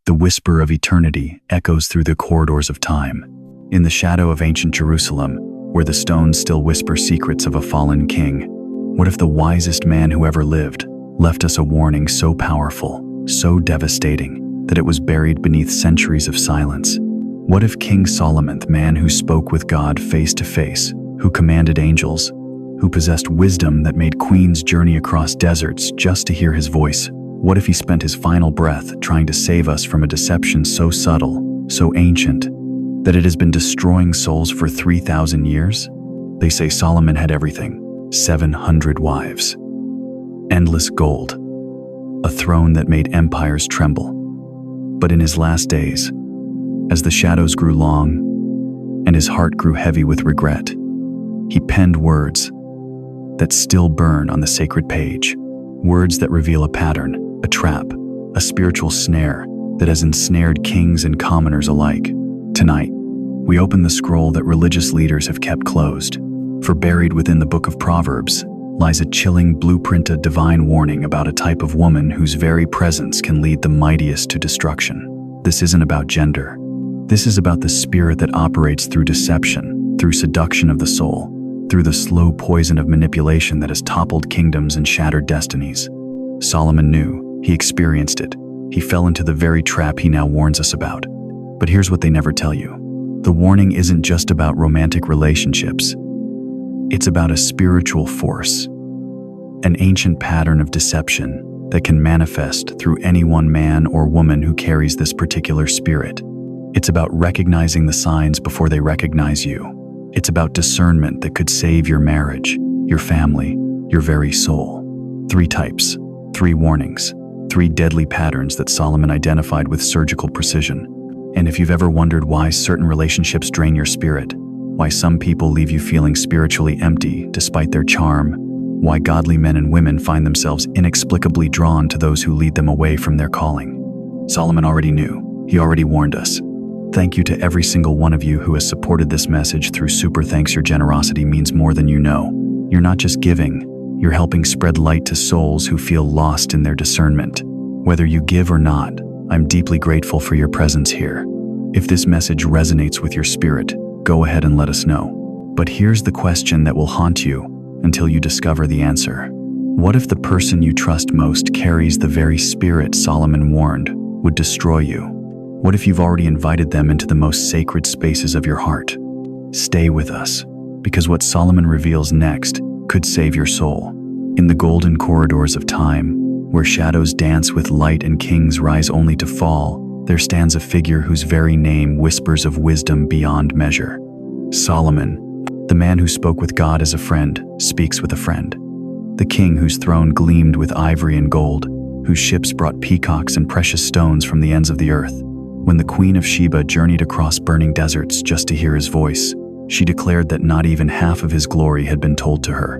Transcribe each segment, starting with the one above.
The whisper of eternity echoes through the corridors of time. In the shadow of ancient Jerusalem, where the stones still whisper secrets of a fallen king, what if the wisest man who ever lived left us a warning so powerful, so devastating, that it was buried beneath centuries of silence? What if King Solomon, the man who spoke with God face to face, who commanded angels, who possessed wisdom that made queens journey across deserts just to hear his voice, what if he spent his final breath trying to save us from a deception so subtle, so ancient, that it has been destroying souls for 3,000 years? They say Solomon had everything: 700 wives, endless gold, a throne that made empires tremble. But in his last days, as the shadows grew long and his heart grew heavy with regret, he penned words that still burn on the sacred page, words that reveal a pattern, a trap, a spiritual snare that has ensnared kings and commoners alike. Tonight, we open the scroll that religious leaders have kept closed, for buried within the book of Proverbs lies a chilling blueprint, a divine warning about a type of woman whose very presence can lead the mightiest to destruction. This isn't about gender. This is about the spirit that operates through deception, through seduction of the soul, through the slow poison of manipulation that has toppled kingdoms and shattered destinies. Solomon knew. He experienced it. He fell into the very trap he now warns us about. But here's what they never tell you. The warning isn't just about romantic relationships. It's about a spiritual force, an ancient pattern of deception that can manifest through any one man or woman who carries this particular spirit. It's about recognizing the signs before they recognize you. It's about discernment that could save your marriage, your family, your very soul. 3 types, 3 warnings, 3 deadly patterns that Solomon identified with surgical precision. And if you've ever wondered why certain relationships drain your spirit, why some people leave you feeling spiritually empty despite their charm, why godly men and women find themselves inexplicably drawn to those who lead them away from their calling, Solomon already knew. He already warned us. Thank you to every single one of you who has supported this message through super thanks. Your generosity means more than you know. You're not just giving, you're helping spread light to souls who feel lost in their discernment. Whether you give or not, I'm deeply grateful for your presence here. If this message resonates with your spirit, go ahead and let us know. But here's the question that will haunt you until you discover the answer. What if the person you trust most carries the very spirit Solomon warned would destroy you? What if you've already invited them into the most sacred spaces of your heart? Stay with us, because what Solomon reveals next could save your soul. In the golden corridors of time, where shadows dance with light and kings rise only to fall, there stands a figure whose very name whispers of wisdom beyond measure. Solomon, the man who spoke with God as a friend, speaks with a friend. The king whose throne gleamed with ivory and gold, whose ships brought peacocks and precious stones from the ends of the earth. When the Queen of Sheba journeyed across burning deserts just to hear his voice, she declared that not even half of his glory had been told to her.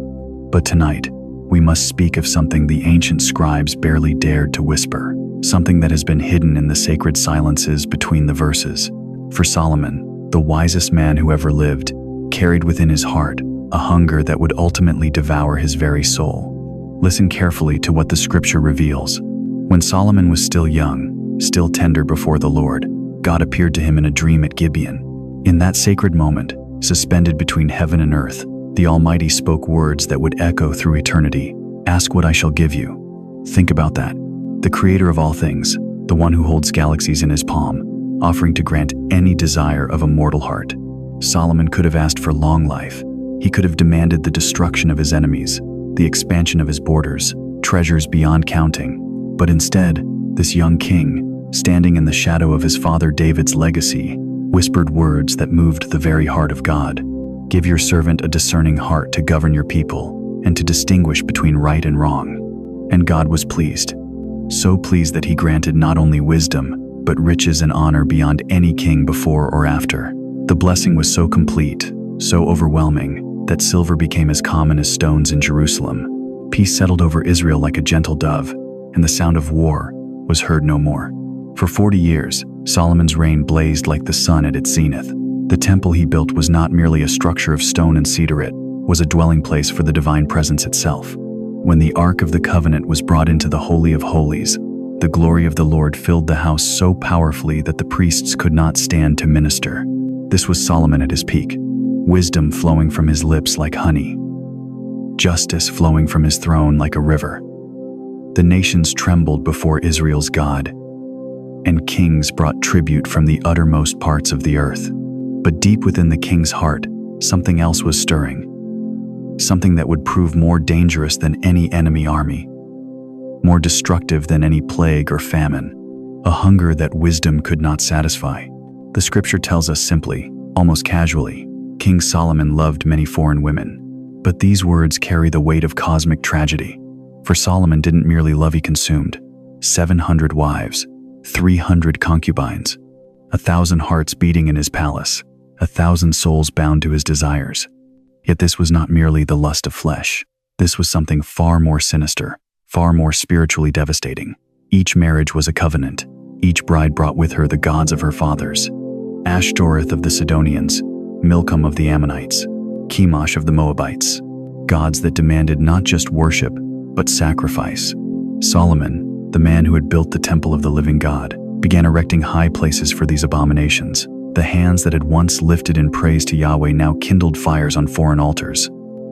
But tonight, we must speak of something the ancient scribes barely dared to whisper, something that has been hidden in the sacred silences between the verses. For Solomon, the wisest man who ever lived, carried within his heart a hunger that would ultimately devour his very soul. Listen carefully to what the scripture reveals. When Solomon was still young, still tender before the Lord, God appeared to him in a dream at Gibeon. In that sacred moment, suspended between heaven and earth, the Almighty spoke words that would echo through eternity. Ask what I shall give you. Think about that. The creator of all things, the one who holds galaxies in his palm, offering to grant any desire of a mortal heart. Solomon could have asked for long life. He could have demanded the destruction of his enemies, the expansion of his borders, treasures beyond counting. But instead, this young king, standing in the shadow of his father David's legacy, whispered words that moved the very heart of God. Give your servant a discerning heart to govern your people and to distinguish between right and wrong. And God was pleased. So pleased that he granted not only wisdom, but riches and honor beyond any king before or after. The blessing was so complete, so overwhelming, that silver became as common as stones in Jerusalem. Peace settled over Israel like a gentle dove, and the sound of war was heard no more. For 40 years, Solomon's reign blazed like the sun at its zenith. The temple he built was not merely a structure of stone and cedar, it was a dwelling place for the divine presence itself. When the Ark of the Covenant was brought into the Holy of Holies, the glory of the Lord filled the house so powerfully that the priests could not stand to minister. This was Solomon at his peak, wisdom flowing from his lips like honey, justice flowing from his throne like a river. The nations trembled before Israel's God, and kings brought tribute from the uttermost parts of the earth. But deep within the king's heart, something else was stirring, something that would prove more dangerous than any enemy army, more destructive than any plague or famine, a hunger that wisdom could not satisfy. The scripture tells us simply, almost casually, King Solomon loved many foreign women. But these words carry the weight of cosmic tragedy. For Solomon didn't merely love, he consumed 700 wives, 300 concubines, 1,000 hearts beating in his palace, 1,000 souls bound to his desires. Yet this was not merely the lust of flesh. This was something far more sinister, far more spiritually devastating. Each marriage was a covenant. Each bride brought with her the gods of her fathers: Ashtoreth of the Sidonians, Milcom of the Ammonites, Chemosh of the Moabites, gods that demanded not just worship, but sacrifice. Solomon, the man who had built the temple of the living God, began erecting high places for these abominations. The hands that had once lifted in praise to Yahweh now kindled fires on foreign altars.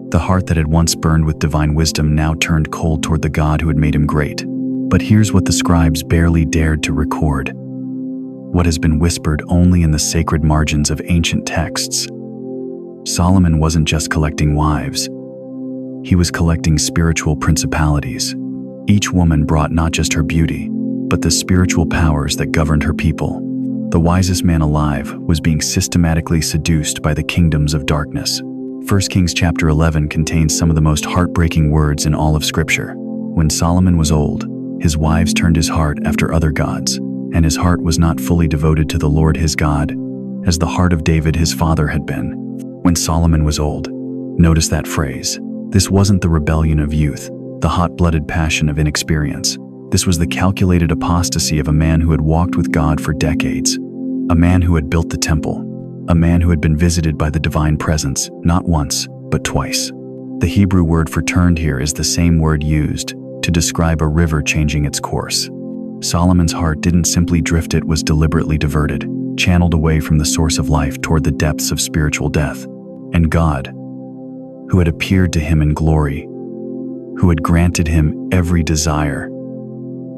The heart that had once burned with divine wisdom now turned cold toward the God who had made him great. But here's what the scribes barely dared to record, what has been whispered only in the sacred margins of ancient texts. Solomon wasn't just collecting wives. He was collecting spiritual principalities. Each woman brought not just her beauty, but the spiritual powers that governed her people. The wisest man alive was being systematically seduced by the kingdoms of darkness. 1 Kings chapter 11 contains some of the most heartbreaking words in all of Scripture. When Solomon was old, his wives turned his heart after other gods, and his heart was not fully devoted to the Lord his God, as the heart of David his father had been. When Solomon was old, notice that phrase. This wasn't the rebellion of youth, the hot-blooded passion of inexperience. This was the calculated apostasy of a man who had walked with God for decades, a man who had built the temple, a man who had been visited by the divine presence, not once, but twice. The Hebrew word for turned here is the same word used to describe a river changing its course. Solomon's heart didn't simply drift, it was deliberately diverted, channeled away from the source of life toward the depths of spiritual death. And God, who had appeared to him in glory, who had granted him every desire,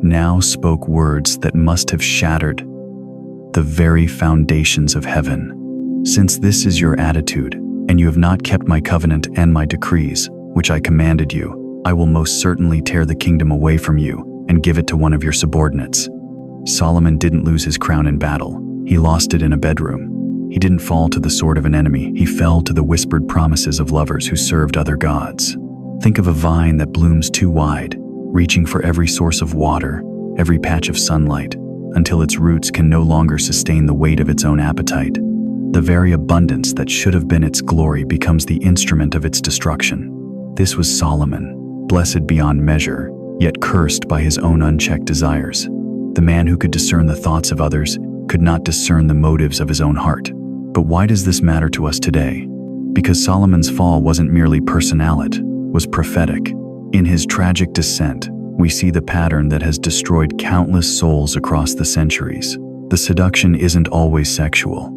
now spoke words that must have shattered the very foundations of heaven. Since this is your attitude, and you have not kept my covenant and my decrees, which I commanded you, I will most certainly tear the kingdom away from you and give it to one of your subordinates. Solomon didn't lose his crown in battle. He lost it in a bedroom. He didn't fall to the sword of an enemy. He fell to the whispered promises of lovers who served other gods. Think of a vine that blooms too wide, reaching for every source of water, every patch of sunlight, until its roots can no longer sustain the weight of its own appetite. The very abundance that should have been its glory becomes the instrument of its destruction. This was Solomon, blessed beyond measure, yet cursed by his own unchecked desires. The man who could discern the thoughts of others could not discern the motives of his own heart. But why does this matter to us today? Because Solomon's fall wasn't merely personal, it was prophetic. In his tragic descent, we see the pattern that has destroyed countless souls across the centuries. The seduction isn't always sexual.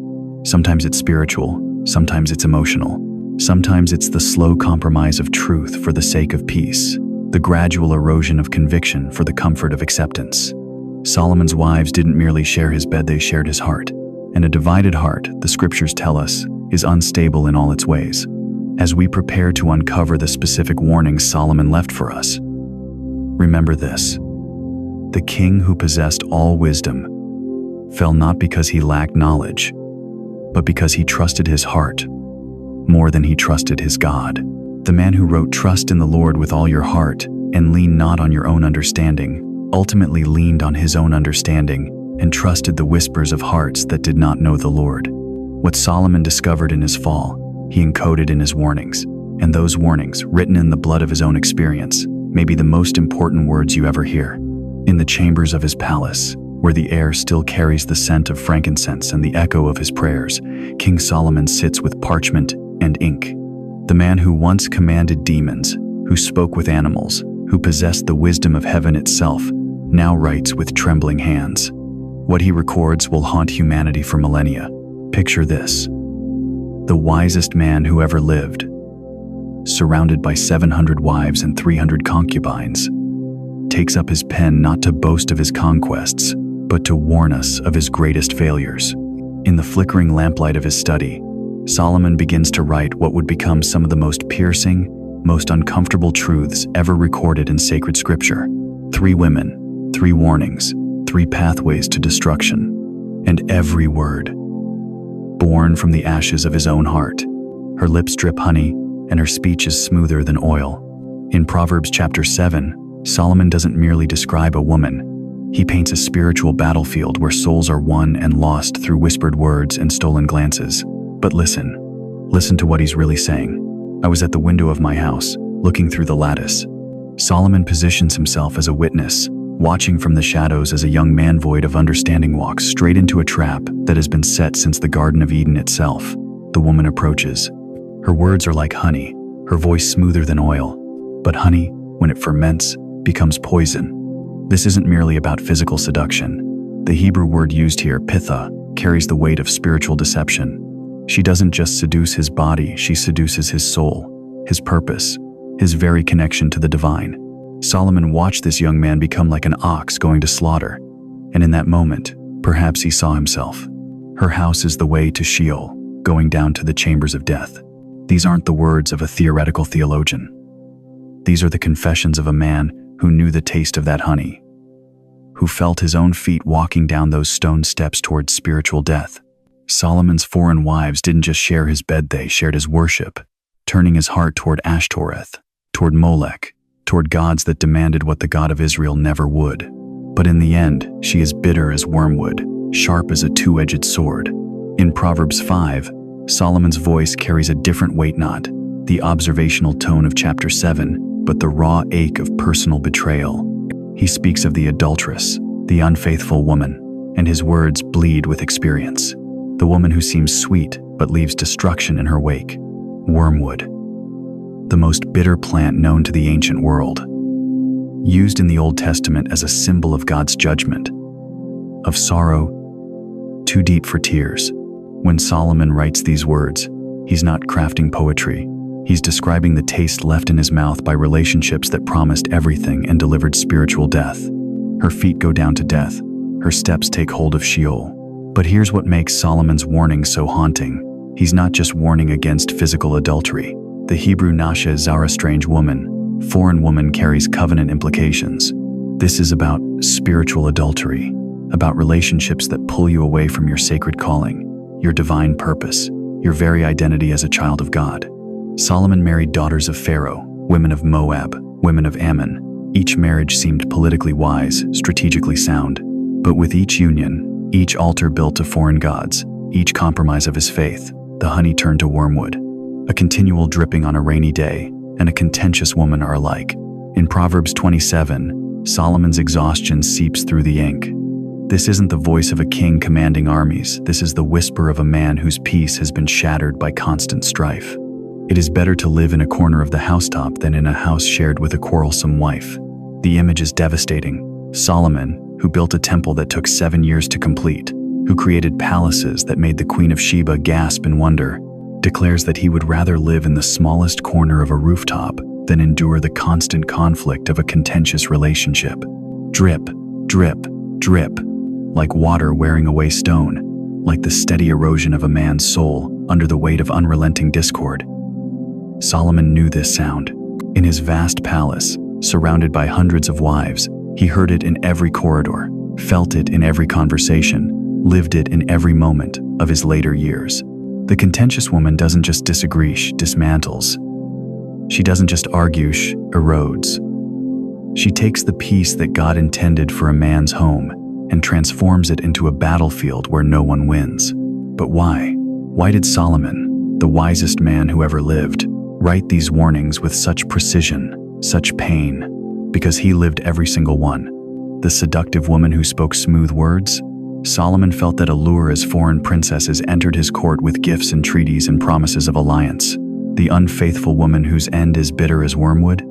Sometimes it's spiritual, sometimes it's emotional. Sometimes it's the slow compromise of truth for the sake of peace, the gradual erosion of conviction for the comfort of acceptance. Solomon's wives didn't merely share his bed, they shared his heart. And a divided heart, the scriptures tell us, is unstable in all its ways. As we prepare to uncover the specific warnings Solomon left for us, remember this: the king who possessed all wisdom fell not because he lacked knowledge, but because he trusted his heart more than he trusted his God. The man who wrote, "Trust in the Lord with all your heart, and lean not on your own understanding," ultimately leaned on his own understanding and trusted the whispers of hearts that did not know the Lord. What Solomon discovered in his fall, he encoded in his warnings. And those warnings, written in the blood of his own experience, may be the most important words you ever hear. In the chambers of his palace, where the air still carries the scent of frankincense and the echo of his prayers, King Solomon sits with parchment and ink. The man who once commanded demons, who spoke with animals, who possessed the wisdom of heaven itself, now writes with trembling hands. What he records will haunt humanity for millennia. Picture this: the wisest man who ever lived, surrounded by 700 wives and 300 concubines, takes up his pen not to boast of his conquests, but to warn us of his greatest failures. In the flickering lamplight of his study, Solomon begins to write what would become some of the most piercing, most uncomfortable truths ever recorded in sacred scripture. 3 women, 3 warnings, 3 pathways to destruction, and every word born from the ashes of his own heart. Her lips drip honey, and her speech is smoother than oil. In Proverbs chapter 7, Solomon doesn't merely describe a woman. He paints a spiritual battlefield where souls are won and lost through whispered words and stolen glances. But listen to what he's really saying. I was at the window of my house, looking through the lattice. Solomon positions himself as a witness, watching from the shadows as a young man void of understanding walks straight into a trap that has been set since the Garden of Eden itself. The woman approaches. Her words are like honey, her voice smoother than oil. But honey, when it ferments, becomes poison. This isn't merely about physical seduction. The Hebrew word used here, pitha, carries the weight of spiritual deception. She doesn't just seduce his body, she seduces his soul, his purpose, his very connection to the divine. Solomon watched this young man become like an ox going to slaughter, and in that moment, perhaps he saw himself. Her house is the way to Sheol, going down to the chambers of death. These aren't the words of a theoretical theologian. These are the confessions of a man who knew the taste of that honey, who felt his own feet walking down those stone steps towards spiritual death. Solomon's foreign wives didn't just share his bed, they shared his worship, turning his heart toward Ashtoreth, toward Molech, toward gods that demanded what the God of Israel never would. But in the end, she is bitter as wormwood, sharp as a two-edged sword. In Proverbs 5, Solomon's voice carries a different weight, not the observational tone of chapter 7, but the raw ache of personal betrayal. He speaks of the adulteress, the unfaithful woman, and his words bleed with experience. The woman who seems sweet but leaves destruction in her wake. Wormwood, the most bitter plant known to the ancient world, used in the Old Testament as a symbol of God's judgment, of sorrow too deep for tears. When Solomon writes these words, he's not crafting poetry. He's describing the taste left in his mouth by relationships that promised everything and delivered spiritual death. Her feet go down to death. Her steps take hold of Sheol. But here's what makes Solomon's warning so haunting. He's not just warning against physical adultery. The Hebrew nasha zara, strange woman, foreign woman, carries covenant implications. This is about spiritual adultery, about relationships that pull you away from your sacred calling, your divine purpose, your very identity as a child of God. Solomon married daughters of Pharaoh, women of Moab, women of Ammon. Each marriage seemed politically wise, strategically sound. But with each union, each altar built to foreign gods, each compromise of his faith, the honey turned to wormwood. A continual dripping on a rainy day and a contentious woman are alike. In Proverbs 27, Solomon's exhaustion seeps through the ink. This isn't the voice of a king commanding armies. This is the whisper of a man whose peace has been shattered by constant strife. It is better to live in a corner of the housetop than in a house shared with a quarrelsome wife. The image is devastating. Solomon, who built a temple that took 7 years to complete, who created palaces that made the Queen of Sheba gasp in wonder, declares that he would rather live in the smallest corner of a rooftop than endure the constant conflict of a contentious relationship. Drip, drip, drip, like water wearing away stone, like the steady erosion of a man's soul under the weight of unrelenting discord. Solomon knew this sound. In his vast palace, surrounded by hundreds of wives, he heard it in every corridor, felt it in every conversation, lived it in every moment of his later years. The contentious woman doesn't just disagree, she dismantles. She doesn't just argue, she erodes. She takes the peace that God intended for a man's home and transforms it into a battlefield where no one wins. But why? Why did Solomon, the wisest man who ever lived, write these warnings with such precision, such pain? Because he lived every single one. The seductive woman who spoke smooth words? Solomon felt that allure as foreign princesses entered his court with gifts and treaties and promises of alliance. The unfaithful woman whose end is bitter as wormwood?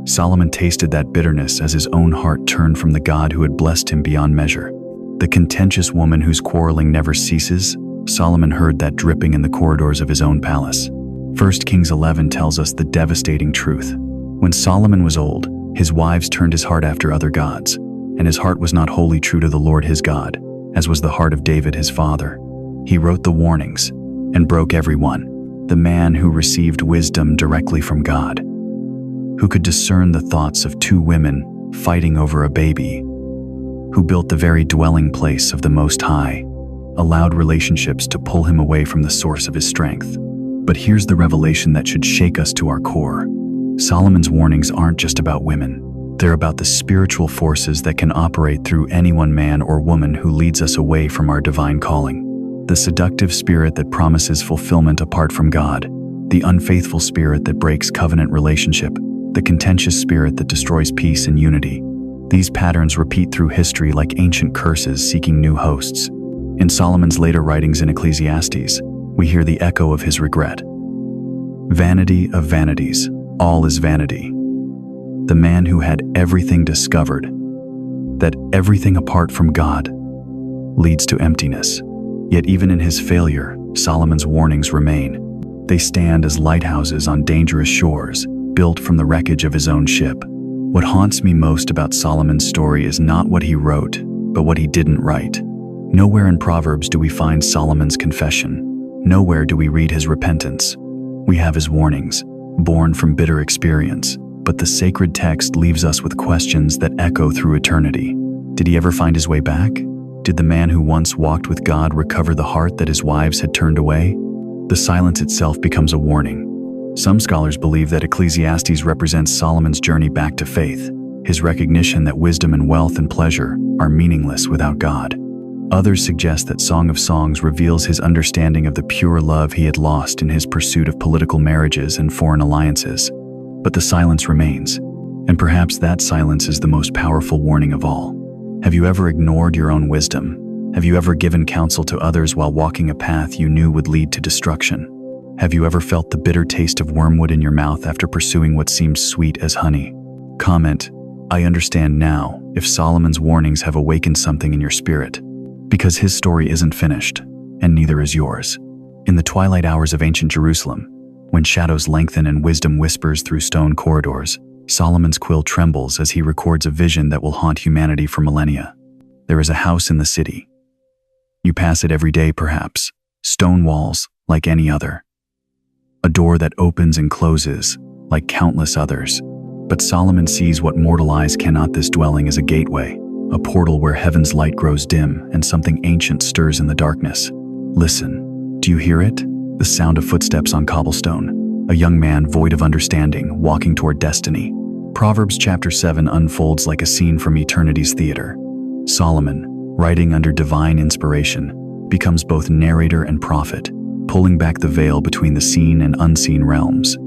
Solomon tasted that bitterness as his own heart turned from the God who had blessed him beyond measure. The contentious woman whose quarreling never ceases, Solomon heard that dripping in the corridors of his own palace. 1 Kings 11 tells us the devastating truth. When Solomon was old, his wives turned his heart after other gods, and his heart was not wholly true to the Lord his God, as was the heart of David his father. He wrote the warnings, and broke every one. The man who received wisdom directly from God, who could discern the thoughts of two women fighting over a baby, who built the very dwelling place of the Most High, allowed relationships to pull him away from the source of his strength. But here's the revelation that should shake us to our core. Solomon's warnings aren't just about women. They're about the spiritual forces that can operate through any one man or woman who leads us away from our divine calling. The seductive spirit that promises fulfillment apart from God, the unfaithful spirit that breaks covenant relationship, the contentious spirit that destroys peace and unity. These patterns repeat through history like ancient curses seeking new hosts. In Solomon's later writings in Ecclesiastes, we hear the echo of his regret. Vanity of vanities, all is vanity. The man who had everything discovered, that everything apart from God leads to emptiness. Yet even in his failure, Solomon's warnings remain. They stand as lighthouses on dangerous shores, built from the wreckage of his own ship. What haunts me most about Solomon's story is not what he wrote, but what he didn't write. Nowhere in Proverbs do we find Solomon's confession. Nowhere do we read his repentance. We have his warnings, born from bitter experience, but the sacred text leaves us with questions that echo through eternity. Did he ever find his way back? Did the man who once walked with God recover the heart that his wives had turned away? The silence itself becomes a warning. Some scholars believe that Ecclesiastes represents Solomon's journey back to faith, his recognition that wisdom and wealth and pleasure are meaningless without God. Others suggest that Song of Songs reveals his understanding of the pure love he had lost in his pursuit of political marriages and foreign alliances. But the silence remains, and perhaps that silence is the most powerful warning of all. Have you ever ignored your own wisdom? Have you ever given counsel to others while walking a path you knew would lead to destruction? Have you ever felt the bitter taste of wormwood in your mouth after pursuing what seemed sweet as honey? Comment, I understand now if Solomon's warnings have awakened something in your spirit, because his story isn't finished, and neither is yours. In the twilight hours of ancient Jerusalem, when shadows lengthen and wisdom whispers through stone corridors, Solomon's quill trembles as he records a vision that will haunt humanity for millennia. There is a house in the city. You pass it every day, perhaps. Stone walls, like any other. A door that opens and closes, like countless others. But Solomon sees what mortal eyes cannot. This dwelling is a gateway, a portal where heaven's light grows dim and something ancient stirs in the darkness. Listen, do you hear it? The sound of footsteps on cobblestone. A young man void of understanding, walking toward destiny. Proverbs chapter 7 unfolds like a scene from eternity's theater. Solomon, writing under divine inspiration, becomes both narrator and prophet, pulling back the veil between the seen and unseen realms.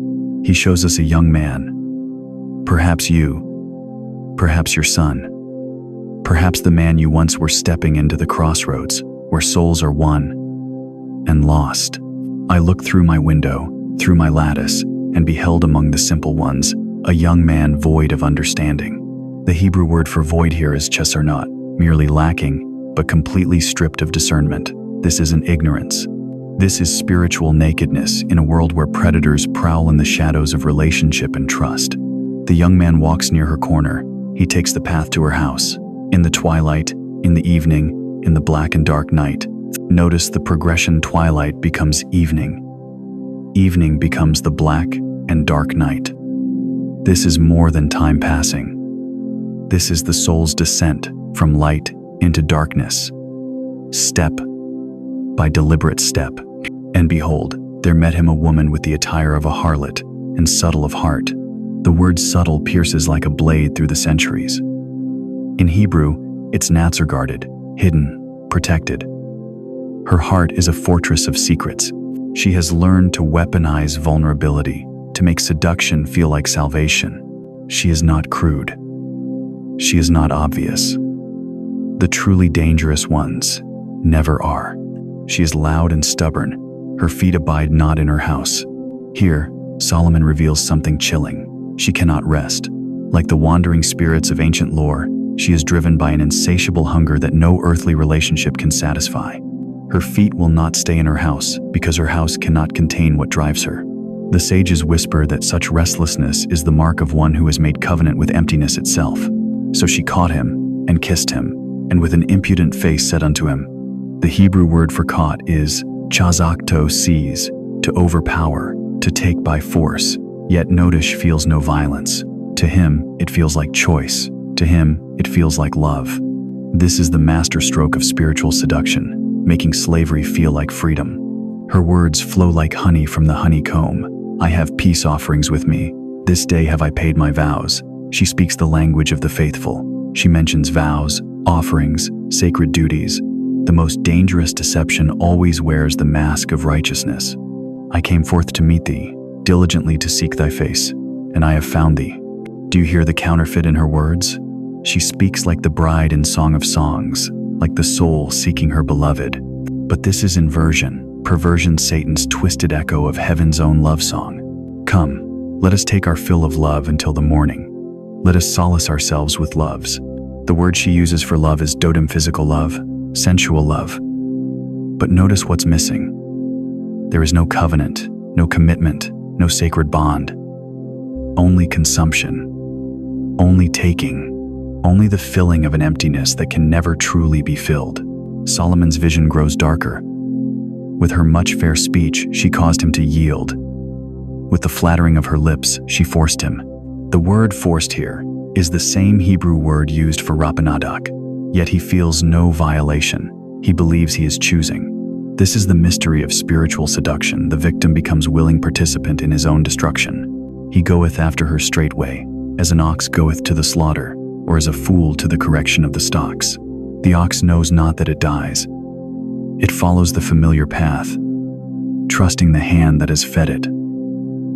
He shows us a young man. Perhaps you, perhaps your son, perhaps the man you once were, stepping into the crossroads where souls are won and lost. I looked through my window, through my lattice, and beheld among the simple ones a young man void of understanding. The Hebrew word for void here is chesar, not merely lacking, but completely stripped of discernment. This isn't ignorance. This is spiritual nakedness in a world where predators prowl in the shadows of relationship and trust. The young man walks near her corner. He takes the path to her house. In the twilight, in the evening, in the black and dark night. Notice the progression. Twilight becomes evening. Evening becomes the black and dark night. This is more than time passing. This is the soul's descent from light into darkness. Step by deliberate step. And behold, there met him a woman with the attire of a harlot and subtle of heart. The word subtle pierces like a blade through the centuries. In Hebrew, its gnats are guarded, hidden, protected. Her heart is a fortress of secrets. She has learned to weaponize vulnerability, to make seduction feel like salvation. She is not crude. She is not obvious. The truly dangerous ones never are. She is loud and stubborn. Her feet abide not in her house. Here, Solomon reveals something chilling. She cannot rest. Like the wandering spirits of ancient lore, she is driven by an insatiable hunger that no earthly relationship can satisfy. Her feet will not stay in her house because her house cannot contain what drives her. The sages whisper that such restlessness is the mark of one who has made covenant with emptiness itself. So she caught him and kissed him, and with an impudent face said unto him. The Hebrew word for caught is chazakto, seize, to overpower, to take by force. Yet notice feels no violence. To him, it feels like choice. To him, it feels like love. This is the masterstroke of spiritual seduction, making slavery feel like freedom. Her words flow like honey from the honeycomb. I have peace offerings with me. This day have I paid my vows. She speaks the language of the faithful. She mentions vows, offerings, sacred duties. The most dangerous deception always wears the mask of righteousness. I came forth to meet thee, diligently to seek thy face, and I have found thee. Do you hear the counterfeit in her words? She speaks like the bride in Song of Songs, like the soul seeking her beloved. But this is inversion, perversion, Satan's twisted echo of heaven's own love song. Come, let us take our fill of love until the morning. Let us solace ourselves with loves. The word she uses for love is dotem, physical love, sensual love. But notice what's missing. There is no covenant, no commitment, no sacred bond. Only consumption, only taking, only the filling of an emptiness that can never truly be filled. Solomon's vision grows darker. With her much fair speech, she caused him to yield. With the flattering of her lips, she forced him. The word forced here is the same Hebrew word used for rapanadak, yet he feels no violation. He believes he is choosing. This is the mystery of spiritual seduction. The victim becomes willing participant in his own destruction. He goeth after her straightway, as an ox goeth to the slaughter, or as a fool to the correction of the stocks. The ox knows not that it dies. It follows the familiar path, trusting the hand that has fed it,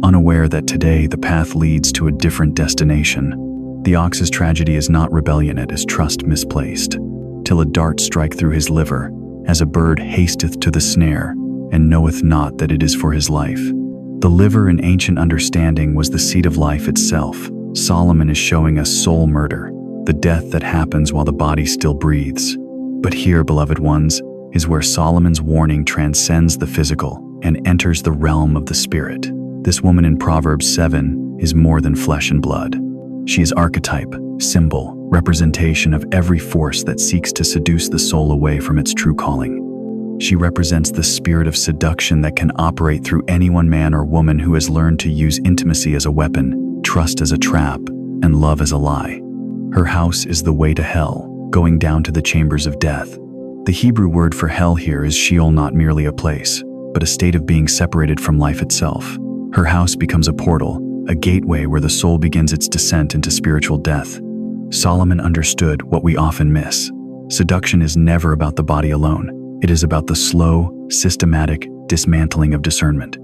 unaware that today the path leads to a different destination. The ox's tragedy is not rebellion, it is trust misplaced, till a dart strike through his liver, as a bird hasteth to the snare, and knoweth not that it is for his life. The liver in ancient understanding was the seat of life itself. Solomon is showing us soul murder, the death that happens while the body still breathes. But here, beloved ones, is where Solomon's warning transcends the physical and enters the realm of the spirit. This woman in Proverbs 7 is more than flesh and blood. She is archetype, symbol, representation of every force that seeks to seduce the soul away from its true calling. She represents the spirit of seduction that can operate through anyone, man or woman, who has learned to use intimacy as a weapon, trust as a trap, and love as a lie. Her house is the way to hell, going down to the chambers of death. The Hebrew word for hell here is Sheol, not merely a place, but a state of being separated from life itself. Her house becomes a portal, a gateway where the soul begins its descent into spiritual death. Solomon understood what we often miss. Seduction is never about the body alone. It is about the slow, systematic dismantling of discernment.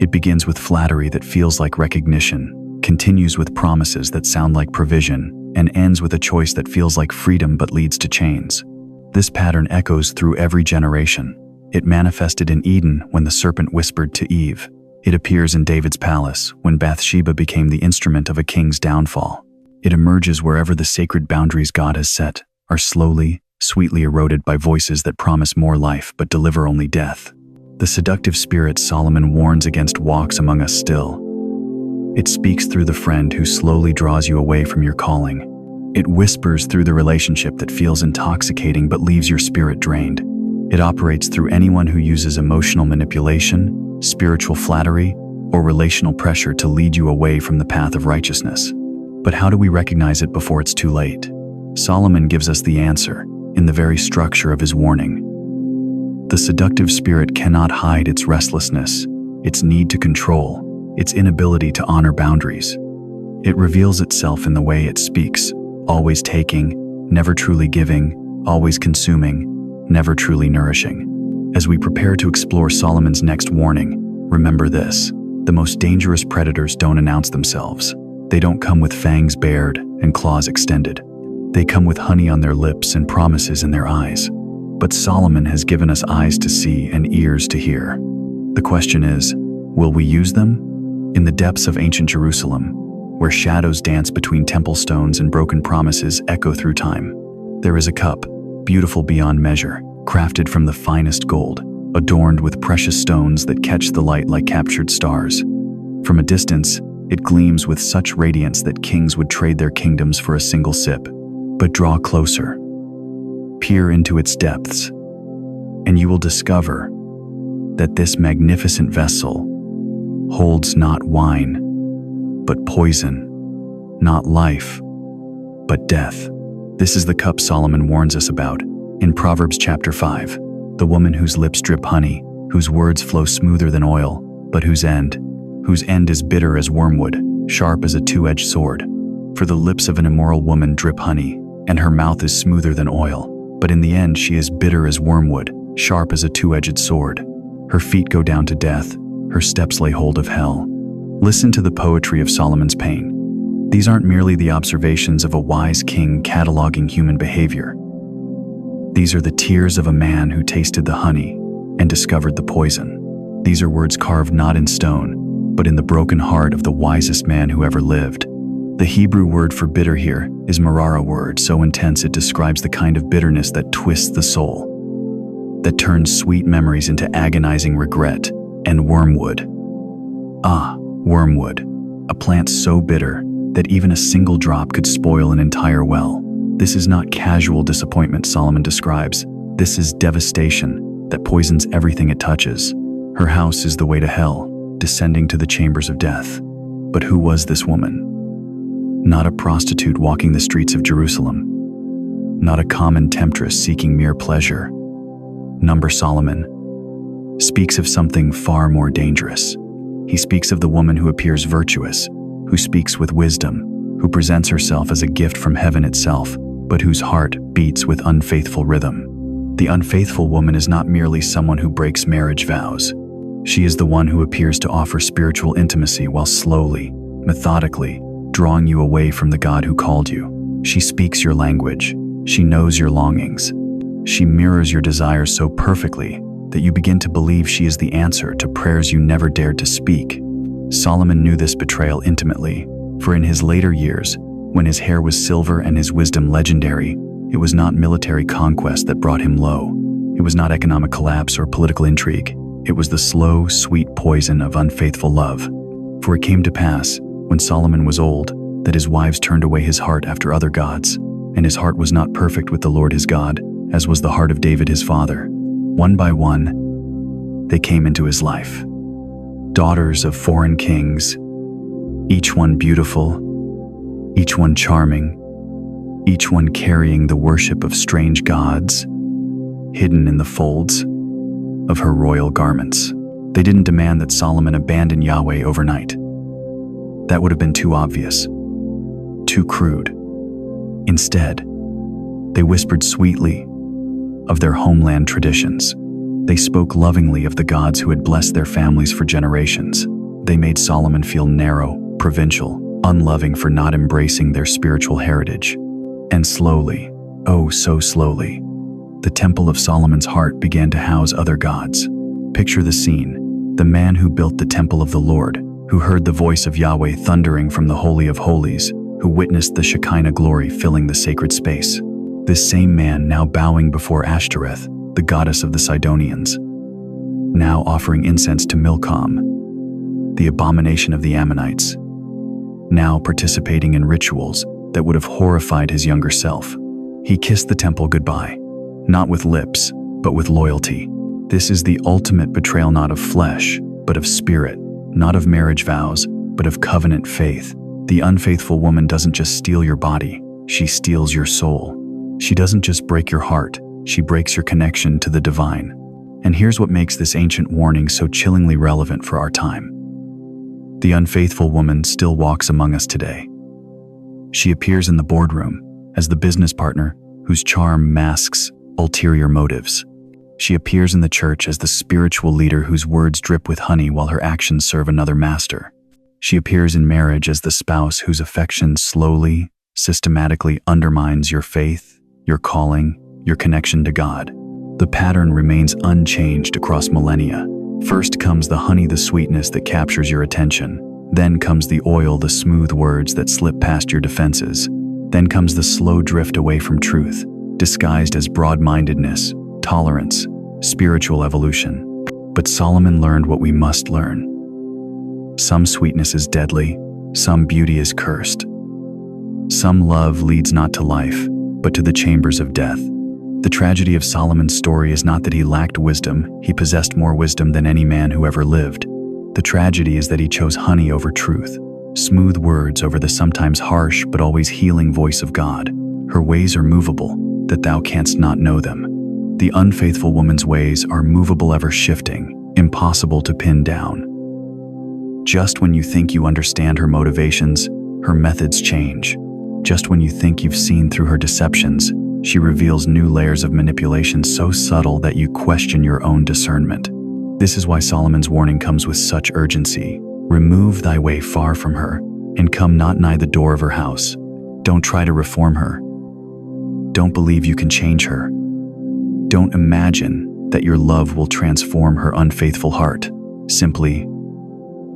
It begins with flattery that feels like recognition, continues with promises that sound like provision, and ends with a choice that feels like freedom but leads to chains. This pattern echoes through every generation. It manifested in Eden when the serpent whispered to Eve. It appears in David's palace when Bathsheba became the instrument of a king's downfall. It emerges wherever the sacred boundaries God has set are slowly, sweetly eroded by voices that promise more life but deliver only death. The seductive spirit Solomon warns against walks among us still. It speaks through the friend who slowly draws you away from your calling. It whispers through the relationship that feels intoxicating but leaves your spirit drained. It operates through anyone who uses emotional manipulation, spiritual flattery, or relational pressure to lead you away from the path of righteousness. But how do we recognize it before it's too late? Solomon gives us the answer in the very structure of his warning. The seductive spirit cannot hide its restlessness, its need to control, its inability to honor boundaries. It reveals itself in the way it speaks, always taking, never truly giving, always consuming, never truly nourishing. As we prepare to explore Solomon's next warning, remember this: the most dangerous predators don't announce themselves. They don't come with fangs bared and claws extended. They come with honey on their lips and promises in their eyes. But Solomon has given us eyes to see and ears to hear. The question is, will we use them? In the depths of ancient Jerusalem, where shadows dance between temple stones and broken promises echo through time. There is a cup, beautiful beyond measure, crafted from the finest gold, adorned with precious stones that catch the light like captured stars. From a distance, it gleams with such radiance that kings would trade their kingdoms for a single sip. But draw closer, peer into its depths, and you will discover that this magnificent vessel holds not wine, but poison, not life, but death. This is the cup Solomon warns us about in Proverbs chapter 5, the woman whose lips drip honey, whose words flow smoother than oil, but whose end is bitter as wormwood, sharp as a two-edged sword. For the lips of an immoral woman drip honey, and her mouth is smoother than oil, but in the end she is bitter as wormwood, sharp as a two-edged sword. Her feet go down to death, her steps lay hold of hell. Listen to the poetry of Solomon's pain. These aren't merely the observations of a wise king cataloging human behavior. These are the tears of a man who tasted the honey and discovered the poison. These are words carved not in stone, but in the broken heart of the wisest man who ever lived. The Hebrew word for bitter here is marara, word so intense it describes the kind of bitterness that twists the soul, that turns sweet memories into agonizing regret, and wormwood. Ah, wormwood, a plant so bitter that even a single drop could spoil an entire well. This is not casual disappointment Solomon describes. This is devastation that poisons everything it touches. Her house is the way to hell, descending to the chambers of death. But who was this woman? Not a prostitute walking the streets of Jerusalem. Not a common temptress seeking mere pleasure. Number Solomon speaks of something far more dangerous. He speaks of the woman who appears virtuous, who speaks with wisdom, who presents herself as a gift from heaven itself, but whose heart beats with unfaithful rhythm. The unfaithful woman is not merely someone who breaks marriage vows. She is the one who appears to offer spiritual intimacy while slowly, methodically, drawing you away from the God who called you. She speaks your language. She knows your longings. She mirrors your desires so perfectly that you begin to believe she is the answer to prayers you never dared to speak. Solomon knew this betrayal intimately, for in his later years, when his hair was silver and his wisdom legendary, it was not military conquest that brought him low. It was not economic collapse or political intrigue. It was the slow, sweet poison of unfaithful love. For it came to pass, when Solomon was old, that his wives turned away his heart after other gods, and his heart was not perfect with the Lord his God, as was the heart of David his father. One by one, they came into his life. Daughters of foreign kings, each one beautiful, each one charming, each one carrying the worship of strange gods, hidden in the folds of her royal garments. They didn't demand that Solomon abandon Yahweh overnight. That would have been too obvious, too crude. Instead, they whispered sweetly of their homeland traditions. They spoke lovingly of the gods who had blessed their families for generations. They made Solomon feel narrow, provincial, unloving for not embracing their spiritual heritage. And slowly, oh so slowly, the temple of Solomon's heart began to house other gods. Picture the scene: the man who built the temple of the Lord, who heard the voice of Yahweh thundering from the Holy of Holies, who witnessed the Shekinah glory filling the sacred space. This same man now bowing before Ashtoreth, the goddess of the Sidonians, now offering incense to Milcom, the abomination of the Ammonites, now participating in rituals that would have horrified his younger self. He kissed the temple goodbye, not with lips, but with loyalty. This is the ultimate betrayal, not of flesh, but of spirit, not of marriage vows, but of covenant faith. The unfaithful woman doesn't just steal your body, she steals your soul. She doesn't just break your heart, she breaks your connection to the divine. And here's what makes this ancient warning so chillingly relevant for our time. The unfaithful woman still walks among us today. She appears in the boardroom as the business partner whose charm masks ulterior motives. She appears in the church as the spiritual leader whose words drip with honey while her actions serve another master. She appears in marriage as the spouse whose affection slowly, systematically undermines your faith, your calling, your connection to God. The pattern remains unchanged across millennia. First comes the honey, the sweetness that captures your attention. Then comes the oil, the smooth words that slip past your defenses. Then comes the slow drift away from truth, disguised as broad-mindedness, tolerance, spiritual evolution. But Solomon learned what we must learn. Some sweetness is deadly, some beauty is cursed. Some love leads not to life, but to the chambers of death. The tragedy of Solomon's story is not that he lacked wisdom, he possessed more wisdom than any man who ever lived. The tragedy is that he chose honey over truth, smooth words over the sometimes harsh but always healing voice of God. Her ways are movable, that thou canst not know them. The unfaithful woman's ways are movable, ever shifting, impossible to pin down. Just when you think you understand her motivations, her methods change. Just when you think you've seen through her deceptions, she reveals new layers of manipulation so subtle that you question your own discernment. This is why Solomon's warning comes with such urgency. Remove thy way far from her, and come not nigh the door of her house. Don't try to reform her. Don't believe you can change her. Don't imagine that your love will transform her unfaithful heart. Simply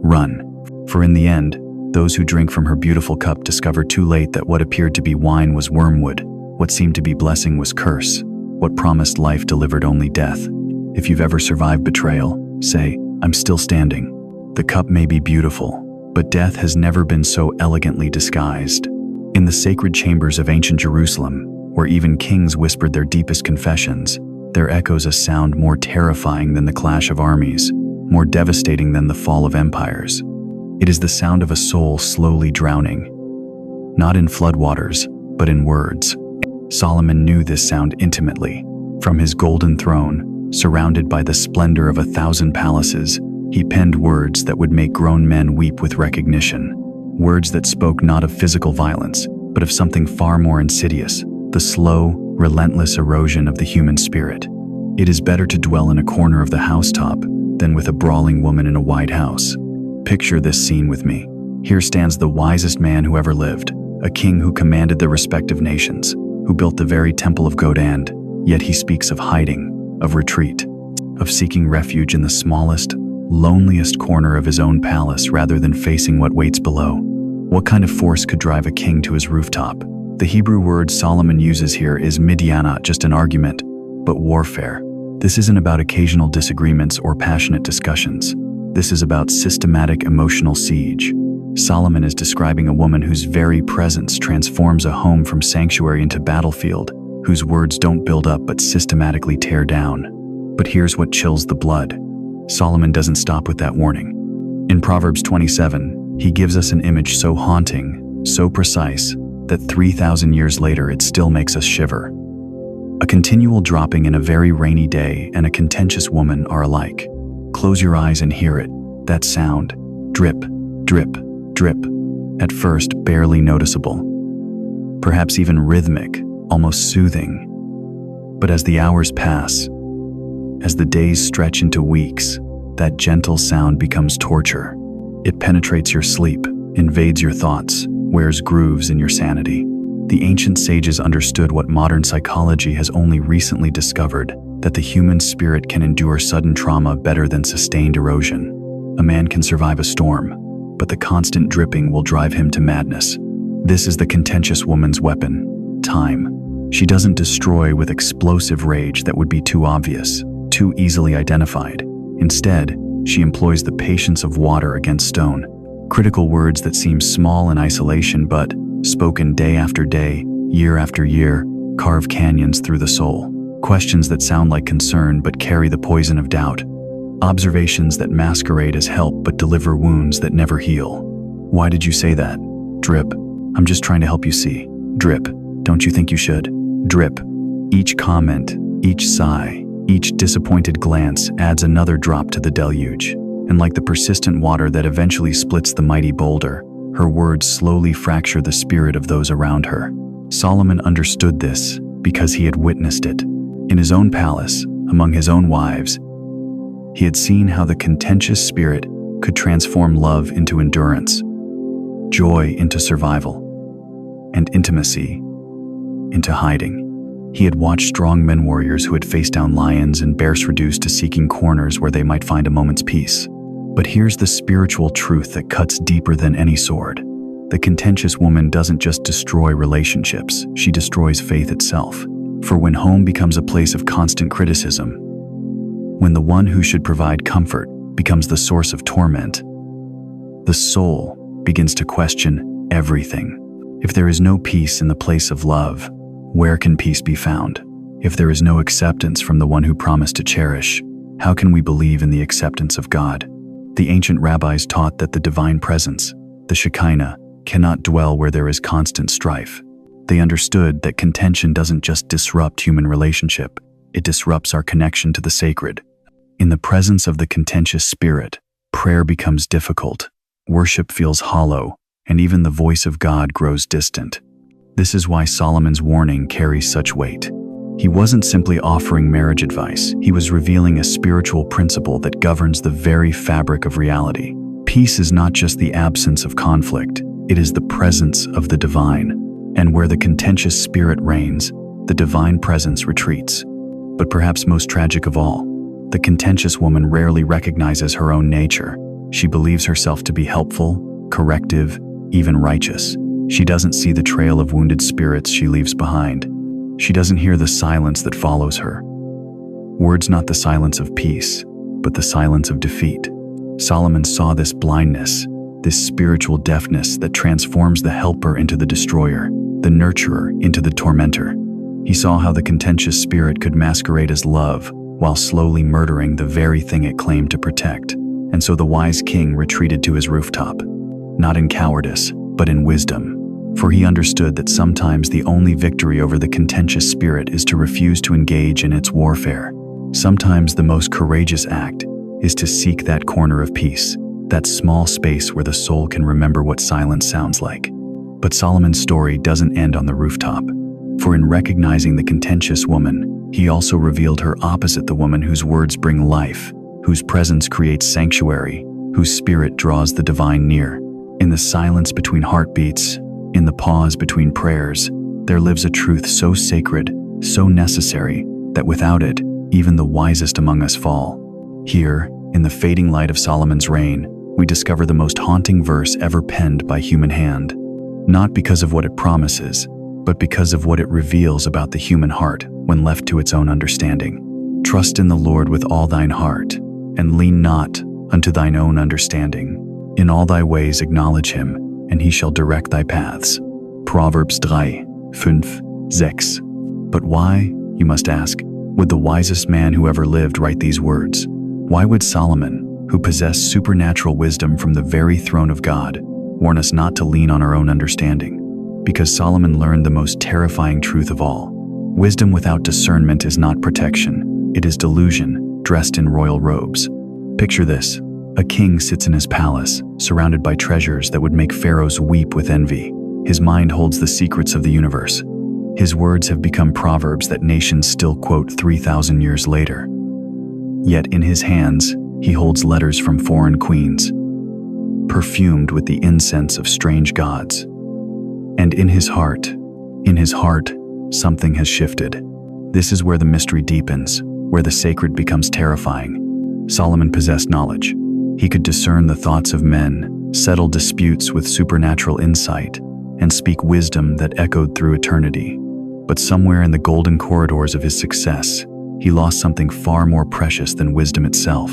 run. For in the end, those who drink from her beautiful cup discover too late that what appeared to be wine was wormwood, what seemed to be blessing was curse, what promised life delivered only death. If you've ever survived betrayal, say, I'm still standing. The cup may be beautiful, but death has never been so elegantly disguised. In the sacred chambers of ancient Jerusalem, where even kings whispered their deepest confessions, there echoes a sound more terrifying than the clash of armies, more devastating than the fall of empires. It is the sound of a soul slowly drowning, not in floodwaters, but in words. Solomon knew this sound intimately. From his golden throne, surrounded by the splendor of 1,000 palaces, he penned words that would make grown men weep with recognition. Words that spoke not of physical violence, but of something far more insidious, the slow, relentless erosion of the human spirit. It is better to dwell in a corner of the housetop than with a brawling woman in a wide house. Picture this scene with me. Here stands the wisest man who ever lived, a king who commanded the respect of nations, who built the very temple of Godand, yet he speaks of hiding, of retreat, of seeking refuge in the smallest, loneliest corner of his own palace rather than facing what waits below. What kind of force could drive a king to his rooftop? The Hebrew word Solomon uses here is midian, not just an argument, but warfare. This isn't about occasional disagreements or passionate discussions. This is about systematic emotional siege. Solomon is describing a woman whose very presence transforms a home from sanctuary into battlefield, whose words don't build up but systematically tear down. But here's what chills the blood. Solomon doesn't stop with that warning. In Proverbs 27, he gives us an image so haunting, so precise, that 3,000 years later it still makes us shiver. A continual dropping in a very rainy day and a contentious woman are alike. Close your eyes and hear it, that sound, drip, drip, drip, at first barely noticeable, perhaps even rhythmic, almost soothing. But as the hours pass, as the days stretch into weeks, that gentle sound becomes torture. It penetrates your sleep, invades your thoughts, wears grooves in your sanity. The ancient sages understood what modern psychology has only recently discovered, that the human spirit can endure sudden trauma better than sustained erosion. A man can survive a storm, but the constant dripping will drive him to madness. This is the contentious woman's weapon, time. She doesn't destroy with explosive rage that would be too obvious, too easily identified. Instead, she employs the patience of water against stone. Critical words that seem small in isolation but, spoken day after day, year after year, carve canyons through the soul. Questions that sound like concern but carry the poison of doubt. Observations that masquerade as help but deliver wounds that never heal. Why did you say that? Drip. I'm just trying to help you see. Drip. Don't you think you should? Drip. Each comment, each sigh, each disappointed glance adds another drop to the deluge. And like the persistent water that eventually splits the mighty boulder, her words slowly fracture the spirit of those around her. Solomon understood this because he had witnessed it. In his own palace, among his own wives, he had seen how the contentious spirit could transform love into endurance, joy into survival, and intimacy into hiding. He had watched strong men warriors who had faced down lions and bears reduced to seeking corners where they might find a moment's peace. But here's the spiritual truth that cuts deeper than any sword. The contentious woman doesn't just destroy relationships, she destroys faith itself. For when home becomes a place of constant criticism, when the one who should provide comfort becomes the source of torment, the soul begins to question everything. If there is no peace in the place of love, where can peace be found? If there is no acceptance from the one who promised to cherish, how can we believe in the acceptance of God? The ancient rabbis taught that the divine presence, the Shekinah, cannot dwell where there is constant strife. They understood that contention doesn't just disrupt human relationship, it disrupts our connection to the sacred. In the presence of the contentious spirit, prayer becomes difficult, worship feels hollow, and even the voice of God grows distant. This is why Solomon's warning carries such weight. He wasn't simply offering marriage advice, he was revealing a spiritual principle that governs the very fabric of reality. Peace is not just the absence of conflict, it is the presence of the divine. And where the contentious spirit reigns, the divine presence retreats. But perhaps most tragic of all, the contentious woman rarely recognizes her own nature. She believes herself to be helpful, corrective, even righteous. She doesn't see the trail of wounded spirits she leaves behind. She doesn't hear the silence that follows her. Words not the silence of peace, but the silence of defeat. Solomon saw this blindness, this spiritual deafness that transforms the helper into the destroyer, the nurturer into the tormentor. He saw how the contentious spirit could masquerade as love while slowly murdering the very thing it claimed to protect. And so the wise king retreated to his rooftop, not in cowardice, but in wisdom. For he understood that sometimes the only victory over the contentious spirit is to refuse to engage in its warfare. Sometimes the most courageous act is to seek that corner of peace, that small space where the soul can remember what silence sounds like. But Solomon's story doesn't end on the rooftop. For in recognizing the contentious woman, he also revealed her opposite, the woman whose words bring life, whose presence creates sanctuary, whose spirit draws the divine near. In the silence between heartbeats, in the pause between prayers, there lives a truth so sacred, so necessary, that without it, even the wisest among us fall. Here, in the fading light of Solomon's reign, we discover the most haunting verse ever penned by human hand. Not because of what it promises, but because of what it reveals about the human heart when left to its own understanding. Trust in the Lord with all thine heart, and lean not unto thine own understanding. In all thy ways acknowledge him, and he shall direct thy paths. Proverbs 3, 5, 6. But why, you must ask, would the wisest man who ever lived write these words? Why would Solomon, who possessed supernatural wisdom from the very throne of God, warn us not to lean on our own understanding? Because Solomon learned the most terrifying truth of all. Wisdom without discernment is not protection, it is delusion, dressed in royal robes. Picture this. A king sits in his palace, surrounded by treasures that would make pharaohs weep with envy. His mind holds the secrets of the universe. His words have become proverbs that nations still quote 3,000 years later. Yet in his hands, he holds letters from foreign queens, perfumed with the incense of strange gods. And in his heart, something has shifted. This is where the mystery deepens, where the sacred becomes terrifying. Solomon possessed knowledge. He could discern the thoughts of men, settle disputes with supernatural insight, and speak wisdom that echoed through eternity. But somewhere in the golden corridors of his success, he lost something far more precious than wisdom itself.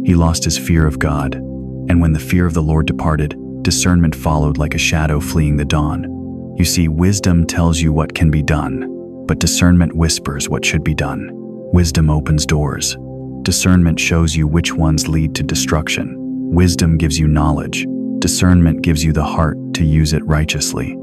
He lost his fear of God, and when the fear of the Lord departed, discernment followed like a shadow fleeing the dawn. You see, wisdom tells you what can be done, but discernment whispers what should be done. Wisdom opens doors. Discernment shows you which ones lead to destruction. Wisdom gives you knowledge. Discernment gives you the heart to use it righteously.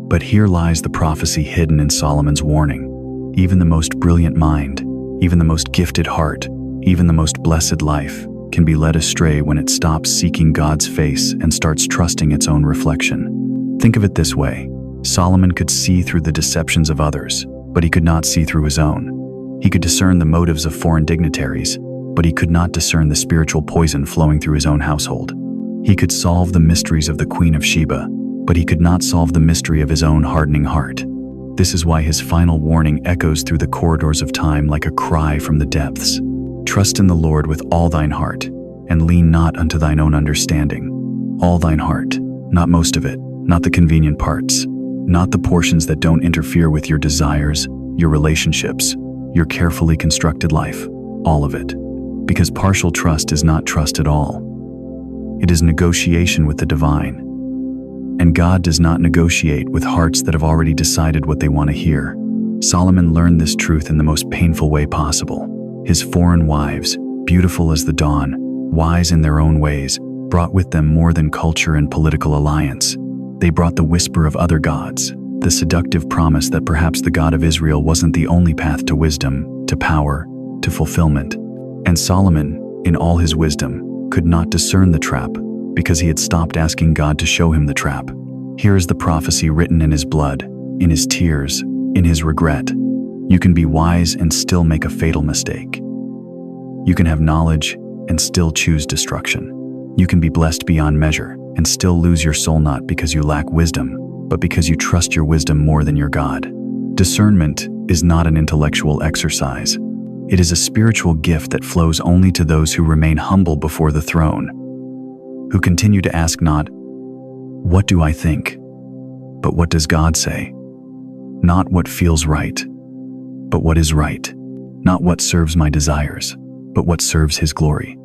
But here lies the prophecy hidden in Solomon's warning. Even the most brilliant mind, even the most gifted heart, even the most blessed life can be led astray when it stops seeking God's face and starts trusting its own reflection. Think of it this way. Solomon could see through the deceptions of others, but he could not see through his own. He could discern the motives of foreign dignitaries, but he could not discern the spiritual poison flowing through his own household. He could solve the mysteries of the Queen of Sheba, but he could not solve the mystery of his own hardening heart. This is why his final warning echoes through the corridors of time like a cry from the depths. Trust in the Lord with all thine heart, and lean not unto thine own understanding. All thine heart, not most of it, not the convenient parts, not the portions that don't interfere with your desires, your relationships, your carefully constructed life, all of it. Because partial trust is not trust at all. It is negotiation with the divine. And God does not negotiate with hearts that have already decided what they want to hear. Solomon learned this truth in the most painful way possible. His foreign wives, beautiful as the dawn, wise in their own ways, brought with them more than culture and political alliance. They brought the whisper of other gods, the seductive promise that perhaps the God of Israel wasn't the only path to wisdom, to power, to fulfillment. And Solomon, in all his wisdom, could not discern the trap because he had stopped asking God to show him the trap. Here is the prophecy written in his blood, in his tears, in his regret. You can be wise and still make a fatal mistake. You can have knowledge and still choose destruction. You can be blessed beyond measure and still lose your soul, not because you lack wisdom, but because you trust your wisdom more than your God. Discernment is not an intellectual exercise. It is a spiritual gift that flows only to those who remain humble before the throne, who continue to ask not, "What do I think?" but "What does God say?" Not what feels right, but what is right. Not what serves my desires, but what serves His glory.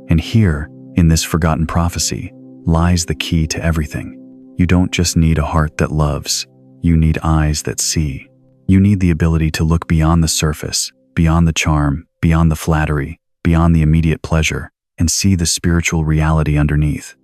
And here, in this forgotten prophecy, lies the key to everything. You don't just need a heart that loves, you need eyes that see. You need the ability to look beyond the surface, beyond the charm, beyond the flattery, beyond the immediate pleasure, and see the spiritual reality underneath.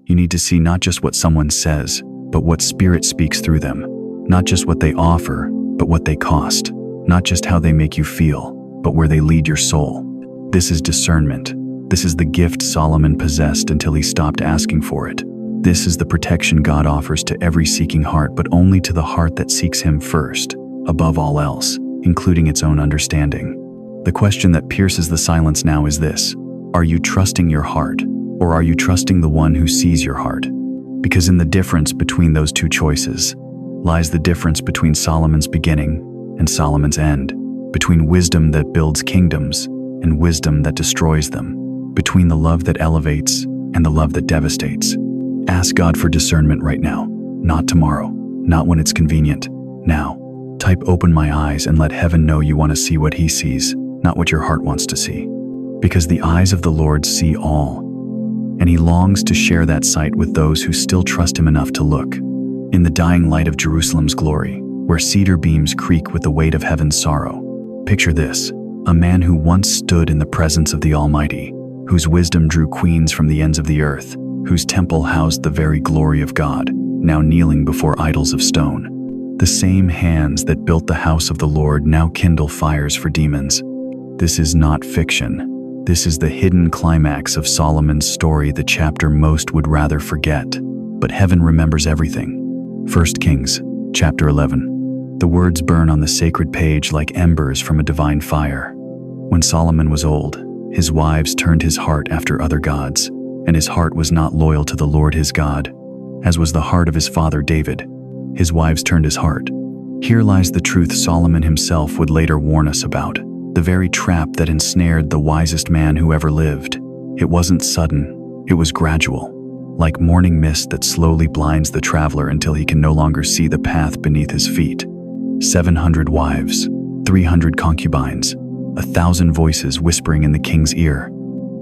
You need to see not just what someone says, but what Spirit speaks through them. Not just what they offer, but what they cost. Not just how they make you feel, but where they lead your soul. This is discernment. This is the gift Solomon possessed until he stopped asking for it. This is the protection God offers to every seeking heart, but only to the heart that seeks Him first, above all else, including its own understanding. The question that pierces the silence now is this: are you trusting your heart, or are you trusting the one who sees your heart? Because in the difference between those two choices lies the difference between Solomon's beginning and Solomon's end, between wisdom that builds kingdoms and wisdom that destroys them, between the love that elevates and the love that devastates. Ask God for discernment right now, not tomorrow, not when it's convenient, now. Type "open my eyes" and let heaven know you want to see what He sees, not what your heart wants to see. Because the eyes of the Lord see all, and He longs to share that sight with those who still trust Him enough to look. In the dying light of Jerusalem's glory, where cedar beams creak with the weight of heaven's sorrow, picture this: a man who once stood in the presence of the Almighty, whose wisdom drew queens from the ends of the earth, whose temple housed the very glory of God, now kneeling before idols of stone. The same hands that built the house of the Lord now kindle fires for demons. This is not fiction. This is the hidden climax of Solomon's story, the chapter most would rather forget. But heaven remembers everything. 1 Kings, chapter 11. The words burn on the sacred page like embers from a divine fire. When Solomon was old, his wives turned his heart after other gods, and his heart was not loyal to the Lord his God, as was the heart of his father David. His wives turned his heart. Here lies the truth Solomon himself would later warn us about, the very trap that ensnared the wisest man who ever lived. It wasn't sudden, it was gradual, like morning mist that slowly blinds the traveler until he can no longer see the path beneath his feet. 700 wives, 300 concubines, 1,000 voices whispering in the king's ear.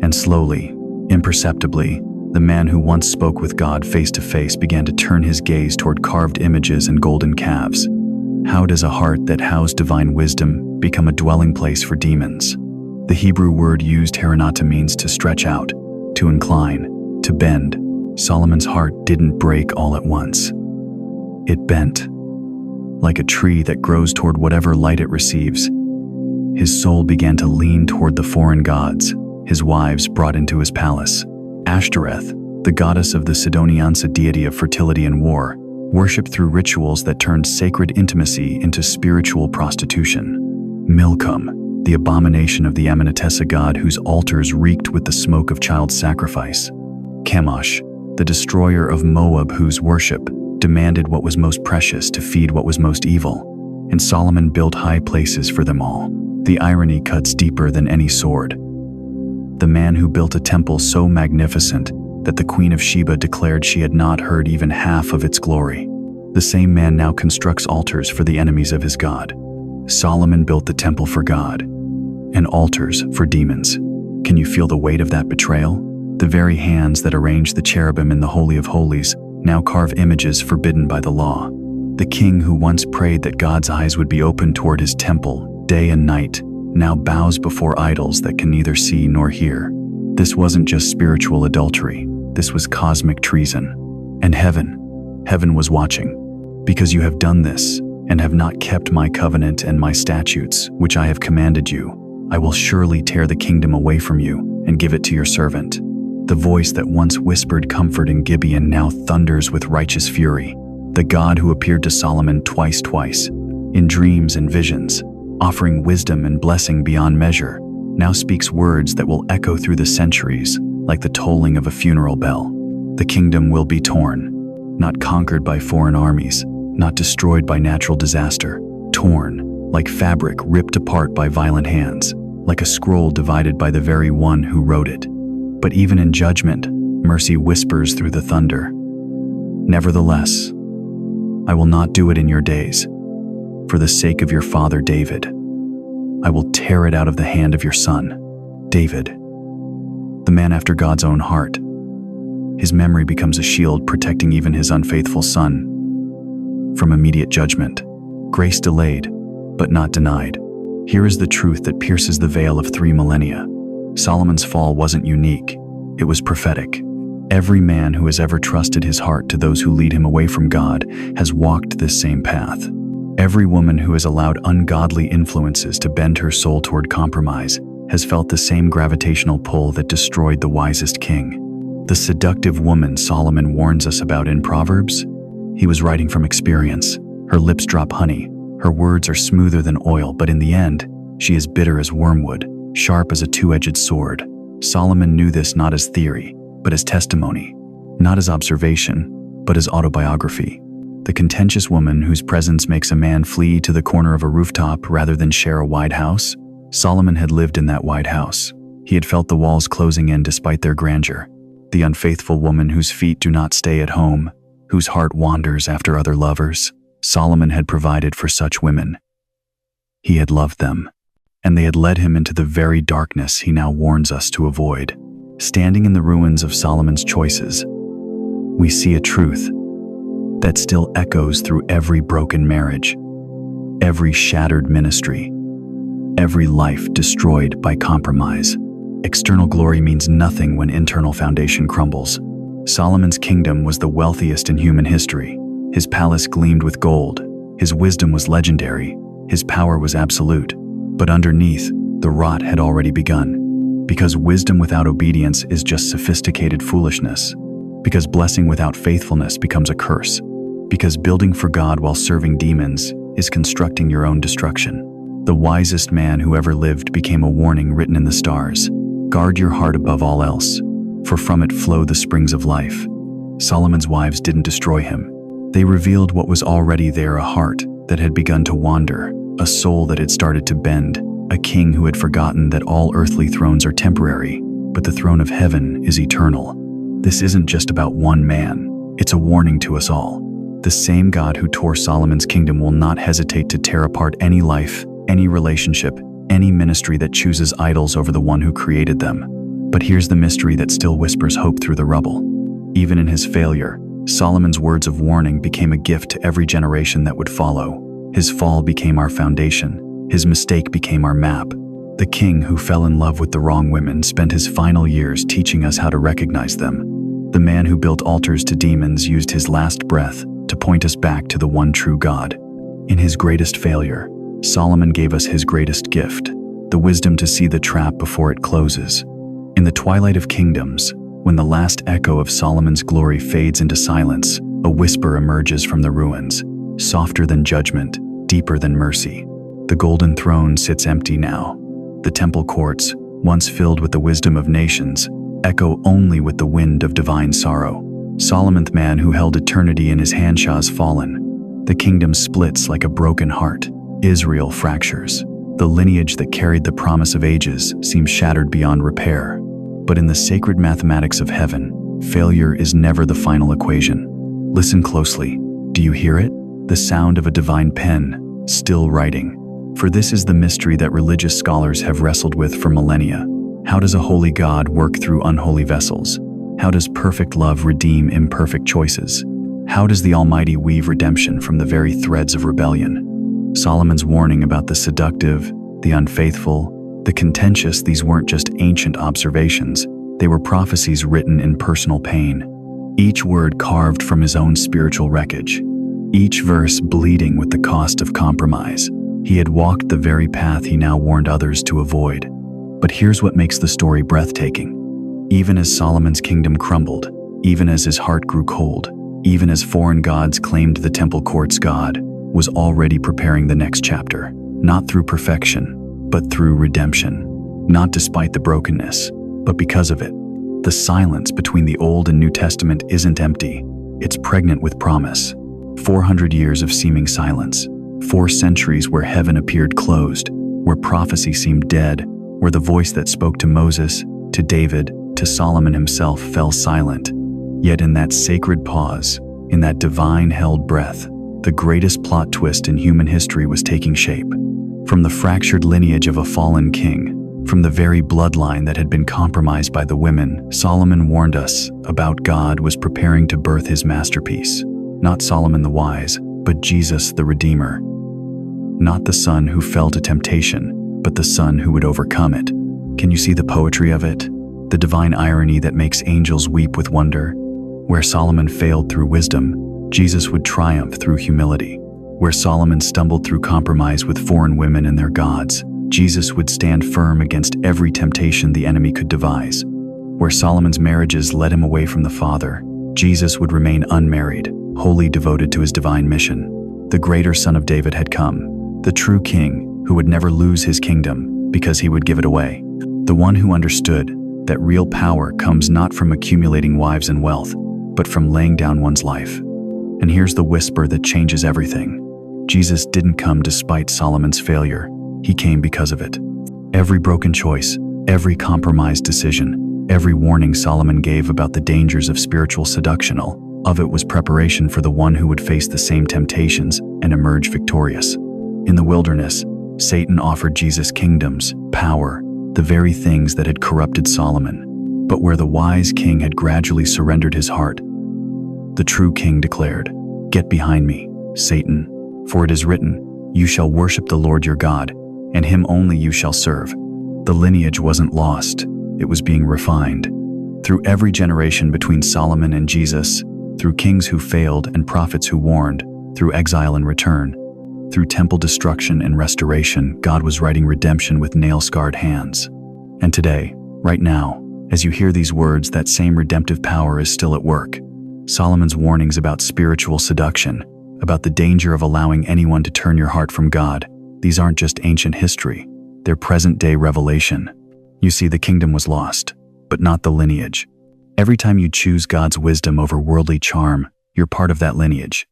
And slowly, imperceptibly, the man who once spoke with God face to face began to turn his gaze toward carved images and golden calves. How does a heart that housed divine wisdom become a dwelling place for demons? The Hebrew word used heranata means to stretch out, to incline, to bend. Solomon's heart didn't break all at once. It bent. Like a tree that grows toward whatever light it receives, his soul began to lean toward the foreign gods his wives brought into his palace. Ashtoreth, the goddess of the Sidonians, a deity of fertility and war, worshipped through rituals that turned sacred intimacy into spiritual prostitution. Milcom, the abomination of the Ammonitessa god whose altars reeked with the smoke of child sacrifice. Chemosh, the destroyer of Moab whose worship demanded what was most precious to feed what was most evil. And Solomon built high places for them all. The irony cuts deeper than any sword. the man who built a temple so magnificent that the Queen of Sheba declared she had not heard even half of its glory. The same man now constructs altars for the enemies of his God. Solomon built the temple for God, and altars for demons. Can you feel the weight of that betrayal? The very hands that arranged the cherubim in the Holy of Holies now carve images forbidden by the law. The king who once prayed that God's eyes would be open toward his temple day and night now bows before idols that can neither see nor hear. This wasn't just spiritual adultery, this was cosmic treason. And heaven was watching. Because you have done this, and have not kept my covenant and my statutes, which I have commanded you, I will surely tear the kingdom away from you and give it to your servant. The voice that once whispered comfort in Gibeon now thunders with righteous fury. The God who appeared to Solomon twice, in dreams and visions, offering wisdom and blessing beyond measure, now speaks words that will echo through the centuries like the tolling of a funeral bell. The kingdom will be torn, not conquered by foreign armies, not destroyed by natural disaster, torn, like fabric ripped apart by violent hands, like a scroll divided by the very one who wrote it. But even in judgment, mercy whispers through the thunder. Nevertheless, I will not do it in your days. For the sake of your father David, I will tear it out of the hand of your son, David, the man after God's own heart. His memory becomes a shield protecting even his unfaithful son from immediate judgment. Grace delayed, but not denied. Here is the truth that pierces the veil of 3 millennia. Solomon's fall wasn't unique, it was prophetic. Every man who has ever trusted his heart to those who lead him away from God has walked this same path. Every woman who has allowed ungodly influences to bend her soul toward compromise has felt the same gravitational pull that destroyed the wisest king. The seductive woman Solomon warns us about in Proverbs? He was writing from experience. Her lips drop honey, her words are smoother than oil, but in the end, she is bitter as wormwood, sharp as a two-edged sword. Solomon knew this not as theory, but as testimony, not as observation, but as autobiography. The contentious woman whose presence makes a man flee to the corner of a rooftop rather than share a wide house. Solomon had lived in that wide house. He had felt the walls closing in despite their grandeur. The unfaithful woman whose feet do not stay at home, whose heart wanders after other lovers. Solomon had provided for such women. He had loved them, and they had led him into the very darkness he now warns us to avoid. Standing in the ruins of Solomon's choices, we see a truth that still echoes through every broken marriage, every shattered ministry, every life destroyed by compromise. External glory means nothing when internal foundation crumbles. Solomon's kingdom was the wealthiest in human history. His palace gleamed with gold, his wisdom was legendary, his power was absolute. But underneath, the rot had already begun. Because wisdom without obedience is just sophisticated foolishness. Because blessing without faithfulness becomes a curse. Because building for God while serving demons is constructing your own destruction. The wisest man who ever lived became a warning written in the stars. Guard your heart above all else, for from it flow the springs of life. Solomon's wives didn't destroy him. They revealed what was already there, a heart that had begun to wander, a soul that had started to bend, a king who had forgotten that all earthly thrones are temporary, but the throne of heaven is eternal. This isn't just about one man, it's a warning to us all. The same God who tore Solomon's kingdom will not hesitate to tear apart any life, any relationship, any ministry that chooses idols over the one who created them. But here's the mystery that still whispers hope through the rubble. Even in his failure, Solomon's words of warning became a gift to every generation that would follow. His fall became our foundation. His mistake became our map. The king who fell in love with the wrong women spent his final years teaching us how to recognize them. The man who built altars to demons used his last breath to point us back to the one true God. In his greatest failure, Solomon gave us his greatest gift, the wisdom to see the trap before it closes. In the twilight of kingdoms, when the last echo of Solomon's glory fades into silence, a whisper emerges from the ruins, softer than judgment, deeper than mercy. The golden throne sits empty now. The temple courts, once filled with the wisdom of nations, echo only with the wind of divine sorrow. Solomon's man who held eternity in his hand has fallen. The kingdom splits like a broken heart. Israel fractures. The lineage that carried the promise of ages seems shattered beyond repair. But in the sacred mathematics of heaven, failure is never the final equation. Listen closely. Do you hear it? The sound of a divine pen, still writing. For this is the mystery that religious scholars have wrestled with for millennia. How does a holy God work through unholy vessels? How does perfect love redeem imperfect choices? How does the Almighty weave redemption from the very threads of rebellion? Solomon's warning about the seductive, the unfaithful, the contentious, these weren't just ancient observations. They were prophecies written in personal pain. Each word carved from his own spiritual wreckage. Each verse bleeding with the cost of compromise. He had walked the very path he now warned others to avoid. But here's what makes the story breathtaking. Even as Solomon's kingdom crumbled, even as his heart grew cold, even as foreign gods claimed the temple courts, God was already preparing the next chapter, not through perfection, but through redemption. Not despite the brokenness, but because of it. The silence between the Old and New Testament isn't empty, it's pregnant with promise. 400 years of seeming silence, 4 centuries where heaven appeared closed, where prophecy seemed dead, where the voice that spoke to Moses, to David, to Solomon himself fell silent. Yet in that sacred pause, in that divine held breath, the greatest plot twist in human history was taking shape. From the fractured lineage of a fallen king, from the very bloodline that had been compromised by the women, Solomon warned us about God was preparing to birth his masterpiece. Not Solomon the wise, but Jesus the Redeemer. Not the son who fell to temptation, but the son who would overcome it. Can you see the poetry of it? The divine irony that makes angels weep with wonder. Where Solomon failed through wisdom, Jesus would triumph through humility. Where Solomon stumbled through compromise with foreign women and their gods, Jesus would stand firm against every temptation the enemy could devise. Where Solomon's marriages led him away from the Father, Jesus would remain unmarried, wholly devoted to his divine mission. The greater Son of David had come, the true king who would never lose his kingdom because he would give it away. The one who understood that real power comes not from accumulating wives and wealth, but from laying down one's life. And here's the whisper that changes everything. Jesus didn't come despite Solomon's failure. He came because of it. Every broken choice, every compromised decision, every warning Solomon gave about the dangers of spiritual seduction, all of it was preparation for the one who would face the same temptations and emerge victorious. In the wilderness, Satan offered Jesus kingdoms, power, the very things that had corrupted Solomon. But where the wise king had gradually surrendered his heart, the true king declared, "Get behind me, Satan, for it is written, you shall worship the Lord your God, and him only you shall serve." The lineage wasn't lost, it was being refined. Through every generation between Solomon and Jesus, through kings who failed and prophets who warned, through exile and return, through temple destruction and restoration, God was writing redemption with nail-scarred hands. And today, right now, as you hear these words, that same redemptive power is still at work. Solomon's warnings about spiritual seduction, about the danger of allowing anyone to turn your heart from God, these aren't just ancient history, they're present-day revelation. You see, the kingdom was lost, but not the lineage. Every time you choose God's wisdom over worldly charm, you're part of that lineage.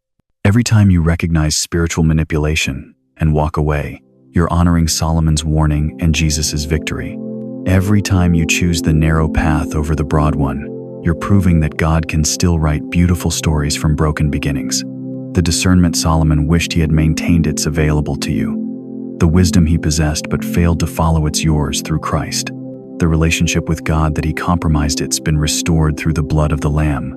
Every time you recognize spiritual manipulation and walk away, you're honoring Solomon's warning and Jesus' victory. Every time you choose the narrow path over the broad one, you're proving that God can still write beautiful stories from broken beginnings. The discernment Solomon wished he had maintained, it's available to you. The wisdom he possessed but failed to follow, it's yours through Christ. The relationship with God that he compromised, it's been restored through the blood of the Lamb.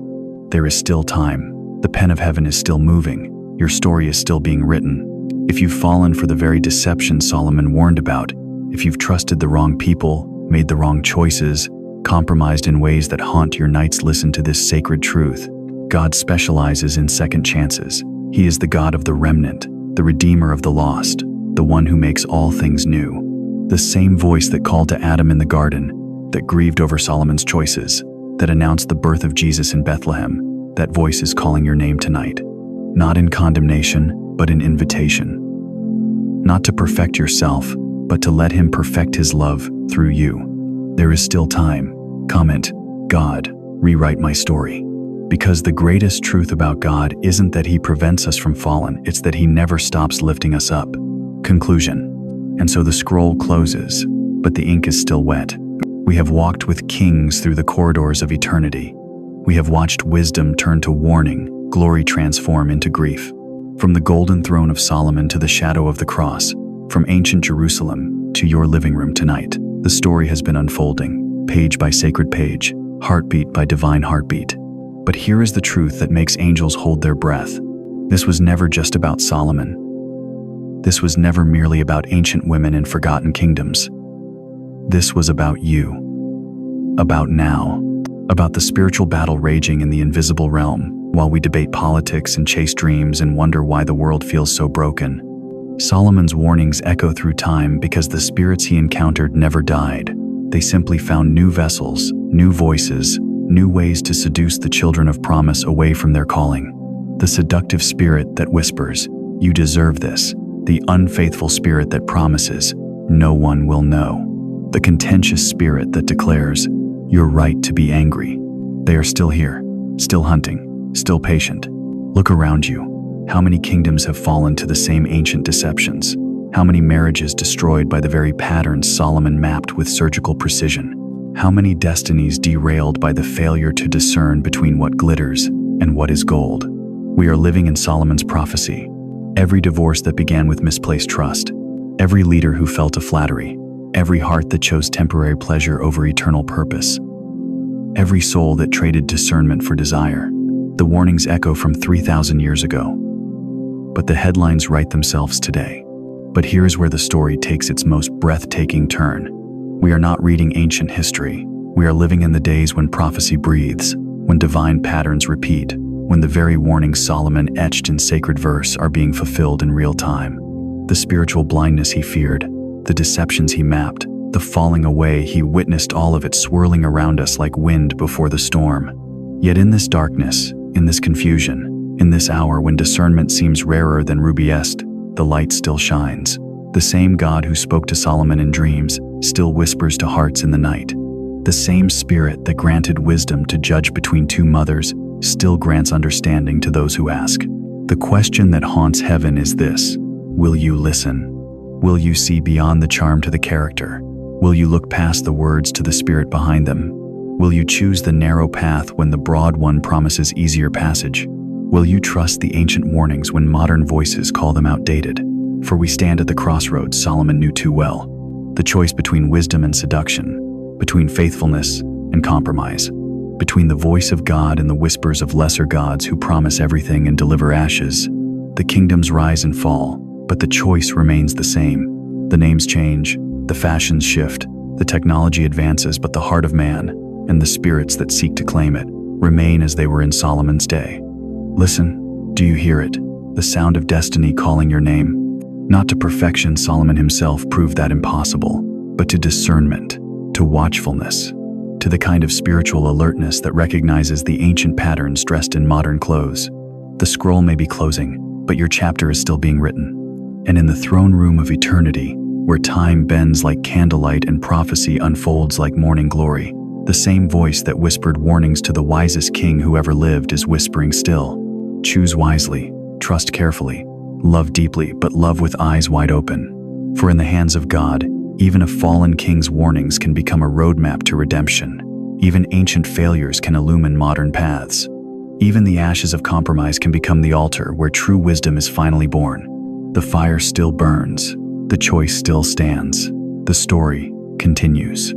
There is still time. The pen of heaven is still moving. Your story is still being written. If you've fallen for the very deception Solomon warned about, if you've trusted the wrong people, made the wrong choices, compromised in ways that haunt your nights, listen to this sacred truth. God specializes in second chances. He is the God of the remnant, the Redeemer of the lost, the one who makes all things new. The same voice that called to Adam in the garden, that grieved over Solomon's choices, that announced the birth of Jesus in Bethlehem, that voice is calling your name tonight. Not in condemnation, but in invitation. Not to perfect yourself, but to let him perfect his love through you. There is still time. Comment, God, rewrite my story. Because the greatest truth about God isn't that he prevents us from falling, it's that he never stops lifting us up. Conclusion. And so the scroll closes, but the ink is still wet. We have walked with kings through the corridors of eternity. We have watched wisdom turn to warning, glory transform into grief. From the golden throne of Solomon to the shadow of the cross, from ancient Jerusalem to your living room tonight, the story has been unfolding, page by sacred page, heartbeat by divine heartbeat. But here is the truth that makes angels hold their breath. This was never just about Solomon. This was never merely about ancient women in forgotten kingdoms. This was about you. About now. About the spiritual battle raging in the invisible realm, while we debate politics and chase dreams and wonder why the world feels so broken. Solomon's warnings echo through time because the spirits he encountered never died. They simply found new vessels, new voices, new ways to seduce the children of promise away from their calling. The seductive spirit that whispers, "You deserve this." The unfaithful spirit that promises, "No one will know." The contentious spirit that declares, "You're right to be angry." They are still here, still hunting, still patient. Look around you. How many kingdoms have fallen to the same ancient deceptions? How many marriages destroyed by the very patterns Solomon mapped with surgical precision? How many destinies derailed by the failure to discern between what glitters and what is gold? We are living in Solomon's prophecy. Every divorce that began with misplaced trust, every leader who fell to flattery, every heart that chose temporary pleasure over eternal purpose, every soul that traded discernment for desire. The warnings echo from 3,000 years ago, but the headlines write themselves today. But here's where the story takes its most breathtaking turn. We are not reading ancient history. We are living in the days when prophecy breathes, when divine patterns repeat, when the very warnings Solomon etched in sacred verse are being fulfilled in real time. The spiritual blindness he feared, the deceptions he mapped, the falling away he witnessed, all of it swirling around us like wind before the storm. Yet in this darkness, in this confusion, in this hour when discernment seems rarer than rubiest, the light still shines. The same God who spoke to Solomon in dreams still whispers to hearts in the night. The same Spirit that granted wisdom to judge between two mothers still grants understanding to those who ask. The question that haunts heaven is this: will you listen? Will you see beyond the charm to the character? Will you look past the words to the spirit behind them? Will you choose the narrow path when the broad one promises easier passage? Will you trust the ancient warnings when modern voices call them outdated? For we stand at the crossroads Solomon knew too well. The choice between wisdom and seduction, between faithfulness and compromise, between the voice of God and the whispers of lesser gods who promise everything and deliver ashes. The kingdoms rise and fall, but the choice remains the same. The names change, the fashions shift, the technology advances, but the heart of man, and the spirits that seek to claim it, remain as they were in Solomon's day. Listen, do you hear it? The sound of destiny calling your name. Not to perfection, Solomon himself proved that impossible, but to discernment, to watchfulness, to the kind of spiritual alertness that recognizes the ancient patterns dressed in modern clothes. The scroll may be closing, but your chapter is still being written. And in the throne room of eternity, where time bends like candlelight and prophecy unfolds like morning glory, the same voice that whispered warnings to the wisest king who ever lived is whispering still. Choose wisely, trust carefully, love deeply, but love with eyes wide open. For in the hands of God, even a fallen king's warnings can become a roadmap to redemption. Even ancient failures can illumine modern paths. Even the ashes of compromise can become the altar where true wisdom is finally born. The fire still burns. The choice still stands. The story continues.